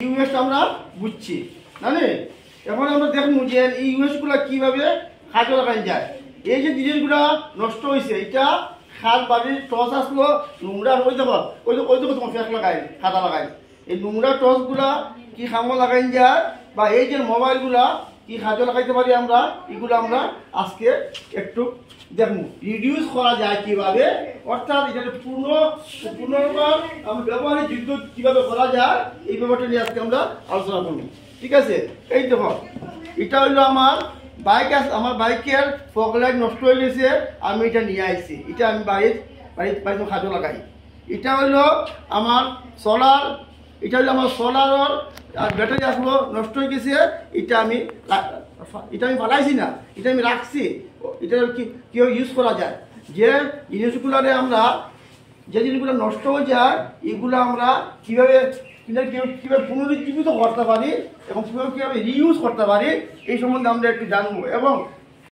ইউএসটা আমরা বুঝছি জানি। এখন আমরা দেখবো যে এই ইউএসগুলো কীভাবে কাজে লাগাই যায়। এই যে জিনিসগুলো নষ্ট হয়েছে, এটা খাল বাড়ির টস আসলো নোংরা ওই দেখো ওই দেখো তোমার ফেস লাগাই খাতা লাগাই। এই নোংরা টসগুলা কি খামো লাগাই যায়, বা এই যে মোবাইলগুলা কি কাজে লাগাইতে পারি আমরা, এগুলো আমরা আজকে একটু দেখবো রিডিউস করা যায় কীভাবে, অর্থাৎ এটা পুনর্বার আমরা ব্যবহারের যোগ্য কীভাবে করা যায় এই ব্যাপারটা নিয়ে আজকে আমরা আলোচনা করবো। ঠিক আছে, এই দেখো এটা হইলো আমার বাইক আছে, আমার বাইকের ফগ লাইট নষ্ট হয়ে গেছে, আমি এটা নিয়ে আসছি, এটা আমি বাড়িতে কাজে লাগাই। এটা হইলো আমার সোলার, এটা হইলো আমার সোলারের আর ব্যাটারি আসলো নষ্ট হয়ে গেছে, এটা আমি ফালাইছি না, এটা আমি রাখছি। এটা কি ইউজ করা যায়, যে জিনিসগুলোরে আমরা যে জিনিসগুলো নষ্ট হয়ে যায় এগুলো আমরা কীভাবে পুনরুজ্জীবিত করতে পারি এবং কীভাবে রিইউজ করতে পারি এই সম্বন্ধে আমরা একটু জানবো। এবং